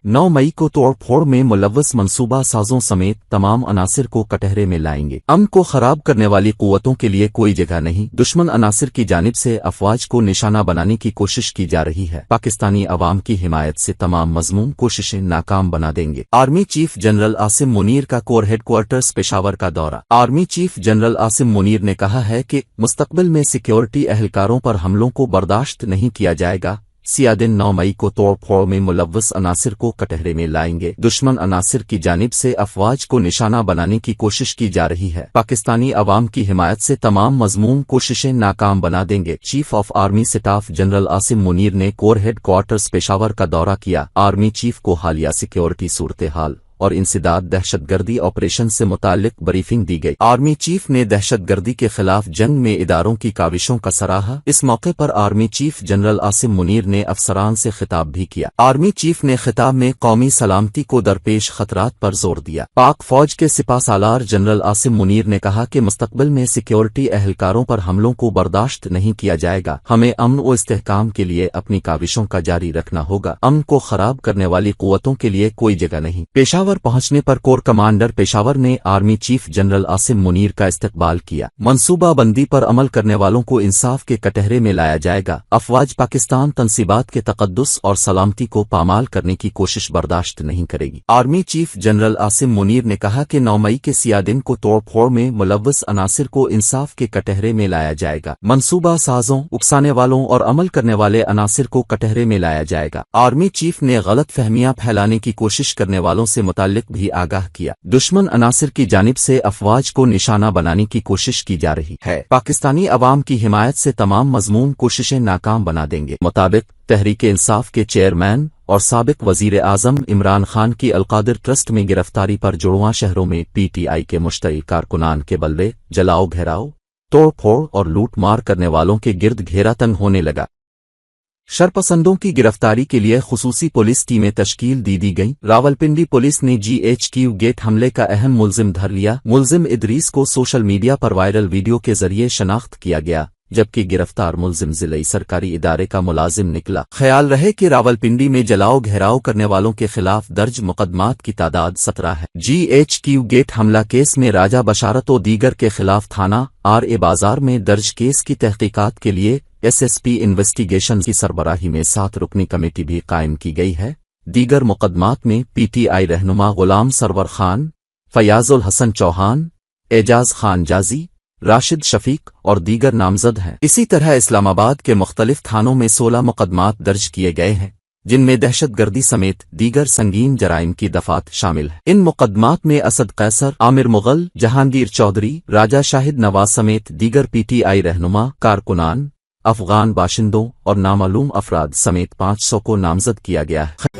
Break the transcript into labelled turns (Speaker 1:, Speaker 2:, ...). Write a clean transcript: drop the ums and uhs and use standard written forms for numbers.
Speaker 1: 9 मई को तोड़ फोड़ में मुलव्वस मंसूबा साजों समेत तमाम अनासिर को कटहरे में लाएंगे। अमन को खराब करने वाली कुव्वतों के लिए कोई जगह नहीं। दुश्मन अनासिर की जानिब से अफवाज को निशाना बनाने की कोशिश की जा रही है। पाकिस्तानी अवाम की हिमायत से तमाम मजमूम कोशिशें नाकाम बना देंगे। Army chief general Asim Munir का कोर हेडक्वार्टर्स पेशावर का दौरा। Army chief general Asim Munir ने कहा है कि मुस्तकबिल में सिक्योरिटी एहलकारों पर हमलों को बर्दाश्त नहीं किया जाएगा। सियादिन 9 मई को तोड़ फोड़ में मुलव्वस अनासिर को कटहरे में लाएंगे। दुश्मन अनासिर की जानिब से अफवाज को निशाना बनाने की कोशिश की जा रही है। पाकिस्तानी अवाम की हिमायत से तमाम मजमूम कोशिशें नाकाम बना देंगे। Chief of army staff general Asim Munir ने कोर हेड क्वार्टर्स पेशावर का दौरा किया। आर्मी चीफ को हालिया सिक्योरिटी सूरत हाल और इंसदाद दहशतगर्दी ऑपरेशन से मुताल्लिक ब्रीफिंग दी गई। आर्मी चीफ ने दहशतगर्दी के खिलाफ जंग में इदारों की काविशों का सराहा। इस मौके पर army chief general Asim Munir ने अफसरान से खिताब भी किया। आर्मी चीफ ने खिताब में कौमी सलामती को दरपेश खतरात पर जोर दिया। पाक फौज के सिपा सालार जनरल आसिम मुनीर ने कहा कि मुस्तकबिल में सिक्योरिटी एहलकारों पर हमलों को बर्दाश्त नहीं किया जाएगा। हमें अमन व इस्तेहकाम के लिए अपनी काविशों का जारी रखना होगा। अमन को खराब करने वाली कुव्वतों के लिए कोई जगह नहीं। पेशावर पहुंचने पर कोर कमांडर पेशावर ने army chief general Asim Munir का इस्तकबाल किया। मंसूबा बंदी पर अमल करने वालों को इंसाफ के कटहरे में लाया जाएगा। अफवाज पाकिस्तान तंसीबात के तकद्दुस और सलामती को पामाल करने की कोशिश बर्दाश्त नहीं करेगी। Army chief general Asim Munir ने कहा कि 9 मई के सियादिन को तोड़ फोड़ में मुलव्वस अनासिर को इंसाफ के कटहरे में लाया जाएगा। मंसूबा साजों, उकसाने वालों और अमल करने वाले अनासिर को कटहरे में लाया जाएगा। आर्मी चीफ ने गलत फहमियां फैलाने की कोशिश करने वालों से मुताल्लिक भी आगाह किया। दुश्मन अनासिर की जानिब से अफवाज को निशाना बनाने की कोशिश की जा रही है। पाकिस्तानी अवाम की हिमायत से तमाम मजमूम कोशिशें नाकाम बना देंगे। मुताबिक तहरीक इंसाफ के चेयरमैन और साबिक वजीर आजम इमरान खान की अलकादिर ट्रस्ट में गिरफ्तारी पर जुड़वां शहरों में PTI के मुश्तइल कारकुनान के बल्ले जलाओ घेराव, तोड़ फोड़ और लूट मार करने वालों के गिर्द घेरा तंग होने लगा। शरपसंदों की गिरफ्तारी के लिए खुसूसी पुलिस टीमें तश्कील दी गईं। रावलपिंडी पुलिस ने GHQ गेट हमले का अहम मुल्जिम धर लिया। मुल्जिम इदरीस को सोशल मीडिया पर वायरल वीडियो के जरिए शनाख्त किया गया, जबकि गिरफ्तार मुल्जिम जिले सरकारी इदारे का मुलाजिम निकला। ख्याल रहे कि रावलपिंडी में जलाओ घेराव करने वालों के खिलाफ दर्ज मुकदमात की तादाद 17 है। GHQ गेट हमला केस में राजा बशारत और दीगर के खिलाफ थाना RA बाजार में दर्ज केस की तहकीकात के लिए SSP इन्वेस्टिगेशन की सरबराही में 7 रुकनी कमेटी भी कायम की गई है। दीगर मुकदमात में PTI रहनुमा गुलाम सरवर खान, फयाजुल हसन चौहान, एजाज खान जाजी, राशिद शफीक और दीगर नामजद हैं। इसी तरह इस्लामाबाद के मुख्तलिफ थानों में 16 मुकदमात दर्ज किए गए हैं, जिनमें दहशतगर्दी समेत दीगर संगीन जराइम की दफात शामिल है। इन मुकदमात में असद कैसर, आमिर मुगल, जहांगीर चौधरी, राजा शाहिद नवाज समेत दीगर PTI रहनुमा, कारकुनान, अफगान बाशिंदों और नामालूम अफराद समेत 500 को नामजद किया गया है।